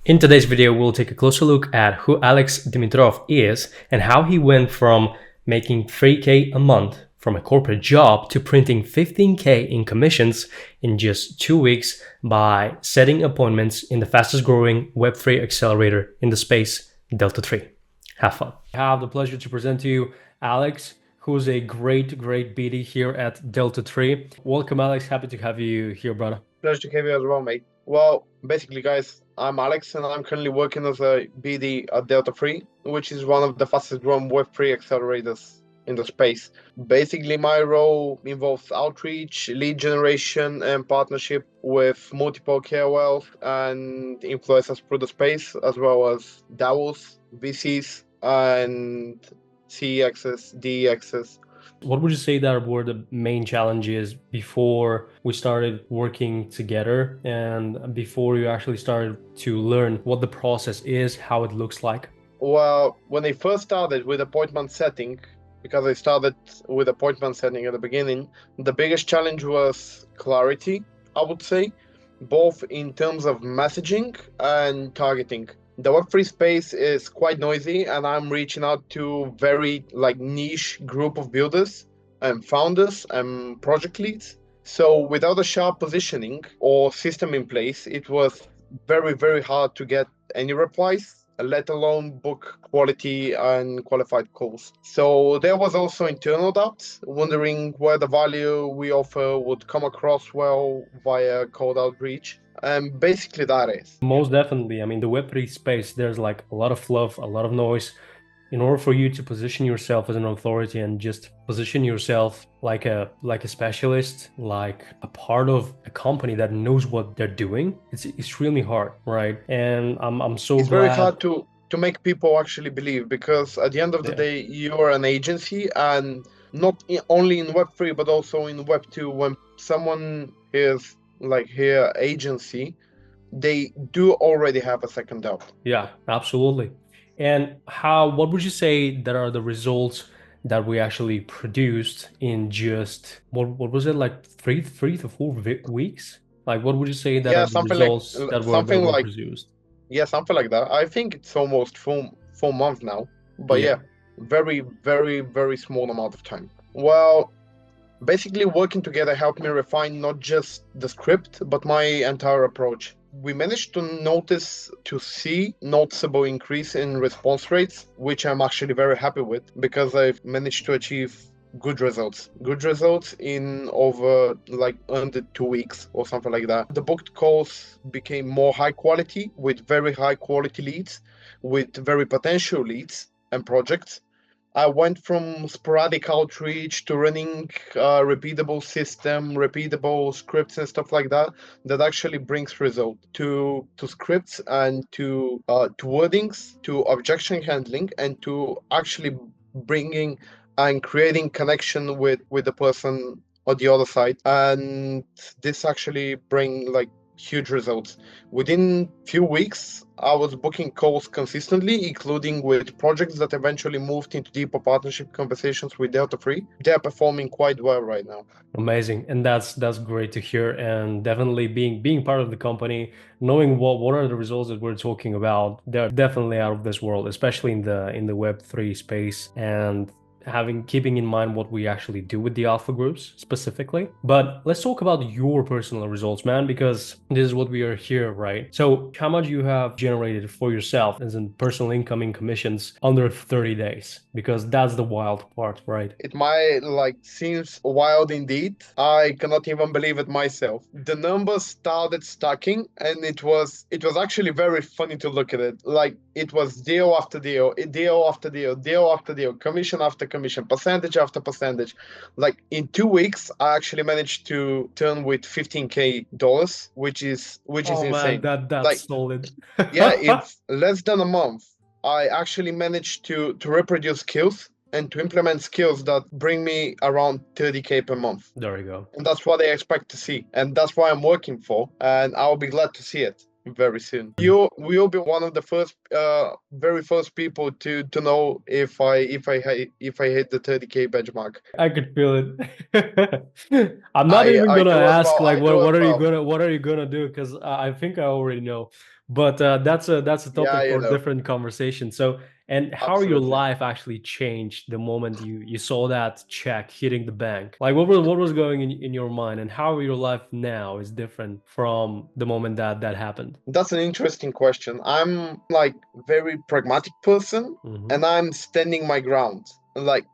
In today's video, we'll take a closer look at who Alex Dimitrov is and how he went from making 3K a month from a corporate job to printing 15K in commissions in just 2 weeks by setting appointments in the fastest growing Web3 accelerator in the space, Delta 3. Have fun. I have the pleasure to present to you Alex, who's a great BD here at Delta 3. Welcome, Alex. Happy to have you here, brother. Pleasure to have you as well, mate. Well, basically, guys, I'm Alex, and I'm currently working as a BD at Delta 3, which is one of the fastest growing Web3 accelerators in the space. Basically, my role involves outreach, lead generation, and partnership with multiple KOLs and influencers through the space, as well as DAOs, VCs, and CEXs, DEXs. What would you say that were the main challenges before we started working together and before you actually started to learn what the process is, how it looks like? Well, when I first started with appointment setting, because I started with appointment setting at the beginning, the biggest challenge was clarity, I would say, both in terms of messaging and targeting. The Web3 space is quite noisy, and I'm reaching out to very niche group of builders and founders and project leads. So without a sharp positioning or system in place, it was very hard to get any replies, let alone book quality and qualified calls. So there was also internal doubts, wondering where the value we offer would come across well via cold outreach. And basically that is. Most definitely. I mean, the Web3 space, there's like a lot of fluff, a lot of noise. In order for you to position yourself as an authority and just position yourself like a specialist, like a part of a company that knows what they're doing, it's extremely hard, right? And I'm so It's glad. very hard to make people actually believe, because at the end of the day, you're an agency, and not only in Web3 but also in Web2. When someone is like here agency, they do already have a second doubt. Yeah, absolutely. And what would you say that are the results that we actually produced in just what was it, like three to 4 weeks? Like, what would you say that are the results that were produced? Yeah, something like that. I think it's almost 4 months now, but yeah, very small amount of time. Well, basically working together helped me refine not just the script, but my entire approach. We managed to see noticeable increase in response rates, which I'm actually very happy with, because I've managed to achieve good results in over under 2 weeks or something like that. The booked calls became more high quality, with very high quality leads, with very potential leads and projects. I went from sporadic outreach to running a repeatable system, repeatable scripts and stuff like that, that actually brings result to scripts and to wordings, to objection handling, and to actually bringing and creating connection with the person on the other side. And this actually bring huge results. Within few weeks, I was booking calls consistently, including with projects that eventually moved into deeper partnership conversations with Delta 3. They're performing quite well right now. Amazing. And that's great to hear. And definitely being part of the company, knowing what are the results that we're talking about, they're definitely out of this world, especially in the Web3 space, and keeping in mind what we actually do with the alpha groups specifically. But let's talk about your personal results, man, because this is what we are here, right? So how much you have generated for yourself as in personal income in commissions under 30 days? Because that's the wild part, right? It might seems wild indeed. I cannot even believe it myself. The numbers started stacking, and it was actually very funny to look at it. It was deal after deal, deal after deal, deal after deal, commission after commission, percentage after percentage. In 2 weeks, I actually managed to turn with $15K, which is insane. Man, that's solid. Yeah, it's less than a month. I actually managed to reproduce skills and to implement skills that bring me around 30K per month. There you go. And that's what I expect to see. And that's what I'm working for. And I'll be glad to see it very soon. You will be one of the very first people to know if I hit the 30K benchmark. I could feel it. I'm not even gonna ask what are you gonna do, because I think I already know. But that's a Yeah, topic for a different conversation. So, and how your absolutely. life actually changed the moment you saw that check hitting the bank? Like what was going in your mind, and how your life now is different from the moment that happened? That's an interesting question. I'm like very pragmatic person Hmm. and I'm standing my ground. Like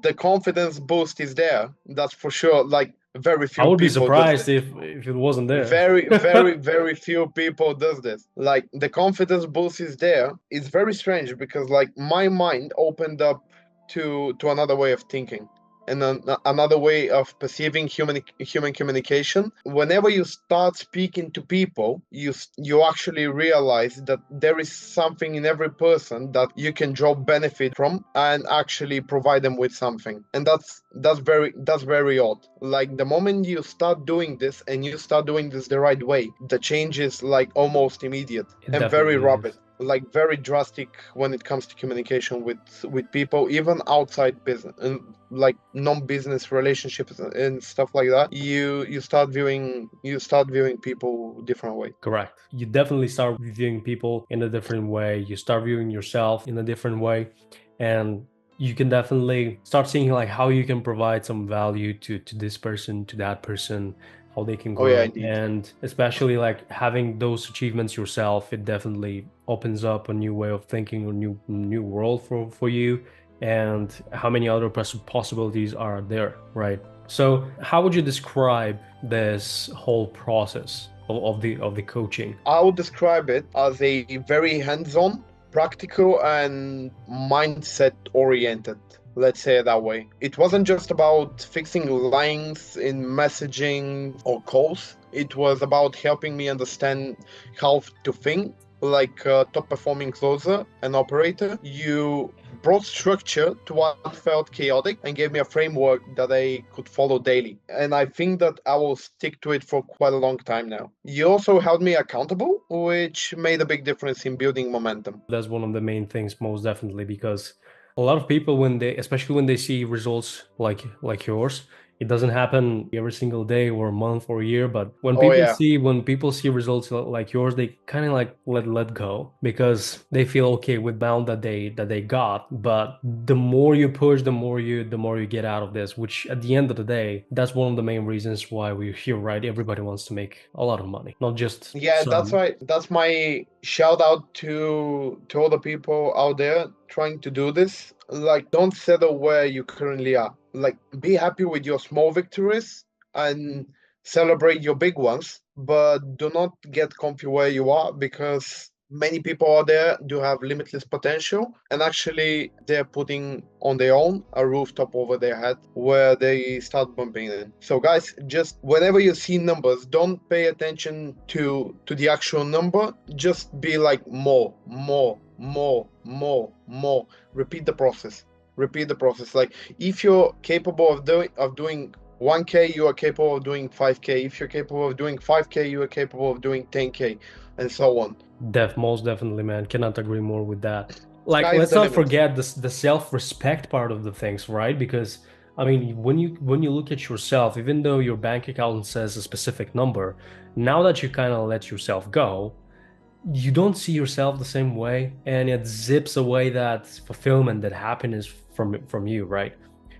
the confidence boost is there. That's for sure. Like very I few would be people does surprised this. if it wasn't there. Very few people does this. Like the confidence boost is there. It's very strange because like my mind opened up to another way of thinking and another way of perceiving human communication. Whenever you start speaking to people, you actually realize that there is something in every person that you can draw benefit from and actually provide them with something. And that's very odd. Like the moment you start doing this and you start doing this the right way, the change is like almost immediate It and very definitely rapid, is. like very drastic when it comes to communication with people, even outside business and like non-business relationships and stuff like that. You start viewing people different way. Correct. You definitely start viewing people in a different way. You start viewing yourself in a different way. And you can definitely start seeing like how you can provide some value to this person, to that person, how they can Oh yeah, grow. indeed. And especially like having those achievements yourself, it definitely opens up a new way of thinking, a new world for you. And how many other possibilities are there, right? So, how would you describe this whole process of the coaching? I would describe it as a very hands-on, practical, and mindset oriented. Let's say it that way. It wasn't just about fixing lines in messaging or calls. It was about helping me understand how to think like a top performing closer and operator. You brought structure to what felt chaotic and gave me a framework that I could follow daily. And I think that I will stick to it for quite a long time now. You also held me accountable, which made a big difference in building momentum. That's one of the main things, most definitely, because a lot of people, when they, especially when they see results like yours, it doesn't happen every single day or a month or a year. But when Oh people yeah. see when people see results like yours, they kind of like let go because they feel okay with the amount that they got. But the more you push, the more you get out of this. Which at the end of the day, that's one of the main reasons why we're here, right? Everybody wants to make a lot of money, not just Yeah, that's some. right. That's my shout out to all the people out there trying to do this. Like, don't settle where you currently are. Like, be happy with your small victories and celebrate your big ones, but do not get comfy where you are because many people out there do have limitless potential and actually they're putting on their own a rooftop over their head where they start bumping in. So guys, just whenever you see numbers, don't pay attention to the actual number. Just be like more, more, more, more, more. Repeat the process. Repeat the process. Like if you're capable of doing 1K, you are capable of doing 5K. If you're capable of doing 5K, you are capable of doing 10K, and so on. Most definitely, man. Cannot agree more with that. Like, Sky's let's the not limit. forget the self-respect part of the things, right? Because I mean, when you look at yourself, even though your bank account says a specific number, now that you kind of let yourself go, you don't see yourself the same way, and it zips away that fulfillment, that happiness from you, right?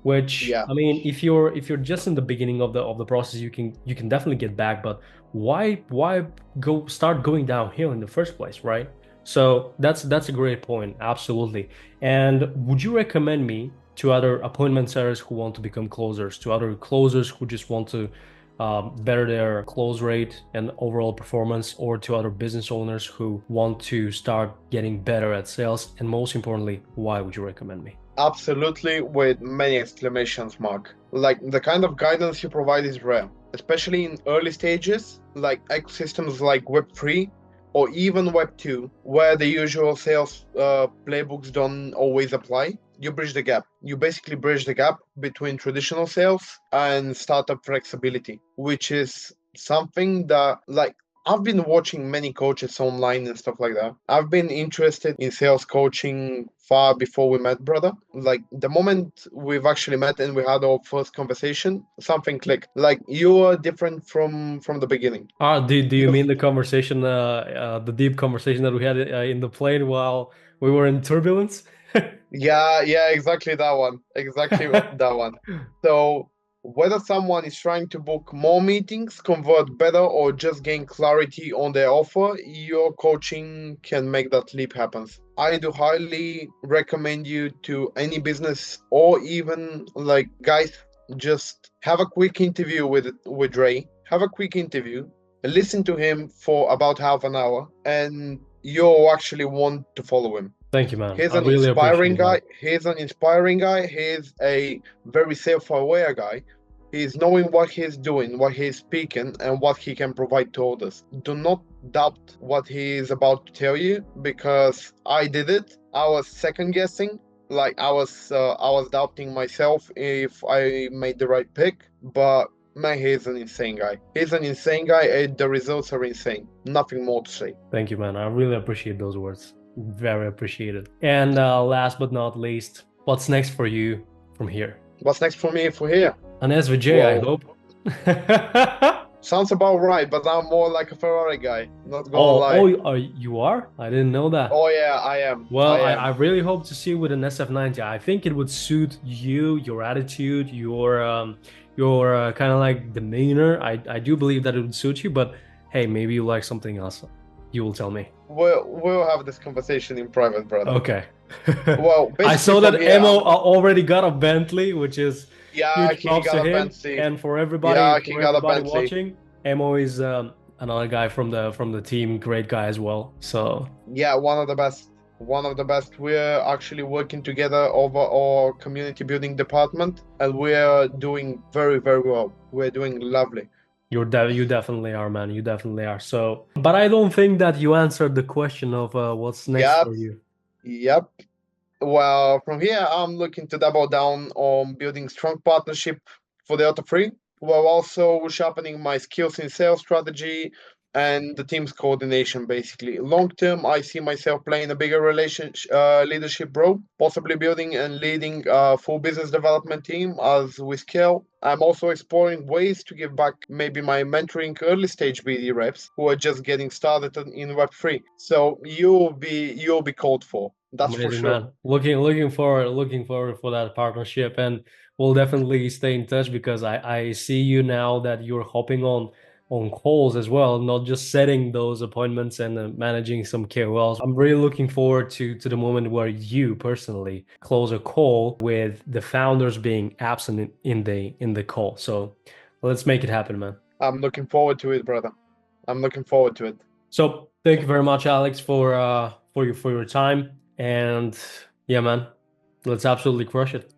Which Yeah. I mean, if you're just in the beginning of the process, you can definitely get back, but why go start going downhill in the first place, right? So that's a great point, absolutely. And would you recommend me to other appointment setters who want to become closers, to other closers who just want to better their close rate and overall performance, or to other business owners who want to start getting better at sales? And most importantly, why would you recommend me? Absolutely, with many exclamations mark. Like the kind of guidance you provide is rare, especially in early stages, like ecosystems like Web3 or even Web2, where the usual sales playbooks don't always apply. You bridge the gap. You basically bridge the gap between traditional sales and startup flexibility, which is something that, like, I've been watching many coaches online and stuff like that. I've been interested in sales coaching far before we met, brother. Like the moment we've actually met and we had our first conversation, something clicked. Like you are different from the beginning. Do you You, mean the conversation, the deep conversation that we had in the plane while we were in turbulence? yeah, yeah, exactly that one. Exactly that one. So whether someone is trying to book more meetings, convert better, or just gain clarity on their offer, your coaching can make that leap happen. I do highly recommend you to any business or even like guys, just have a quick interview with Ray. Have a quick interview. Listen to him for about half an hour, and you'll actually want to follow him. Thank you, man. He's I an really inspiring appreciate that. guy. He's an inspiring guy. He's a very self-aware guy. He's knowing what he's doing, what he's speaking, and what he can provide to others. Do not doubt what he is about to tell you, because I did it. I was second guessing. Like I was doubting myself if I made the right pick. But man, he's an insane guy. He's an insane guy, and the results are insane. Nothing more to say. Thank you, man. I really appreciate those words. Very appreciated. And last but not least, what's next for you from here? What's next for me for here? An SVJ, I Well, hope. sounds about right, but I'm more like a Ferrari guy. Not gonna Oh, lie. you are? I didn't know that. Oh yeah, I am. Well, I I am. really hope to see you with an SF90. I think it would suit you, your attitude, your kind of like demeanor. I do believe that it would suit you, but hey, maybe you like something else. You will tell me. We'll have this conversation in private, brother. Okay. Well, I basically saw from that here, Emo already got a Bentley, which is yeah, huge he props to got a him. Bentley. And for Yeah, he got a everybody Bentley. watching, Emo is another guy from the team, great guy as well. So Yeah, one of the best. One of the best. We're actually working together over our community building department, and we're doing very, very well. We're doing lovely. you definitely are, man. You definitely are. So, but I don't think that you answered the question of what's next Yep, for you. yep. Well, from here, I'm looking to double down on building strong partnership for the Auto 3, while also sharpening my skills in sales strategy and the team's coordination, basically. Long term, I see myself playing a bigger relationship, leadership role, possibly building and leading a full business development team as we scale. I'm also exploring ways to give back, maybe my mentoring early stage BD reps who are just getting started in Web3. So you'll be called for. That's for Amazing, sure. man. Looking forward for that partnership, and we'll definitely stay in touch because I see you now that you're hopping on calls as well, not just setting those appointments and managing some KOLs. I'm really looking forward to the moment where you personally close a call with the founders being absent in the call. So let's make it happen, man. I'm looking forward to it, brother. I'm looking forward to it. So thank you very much, Alex, for your time. And yeah, man, let's absolutely crush it.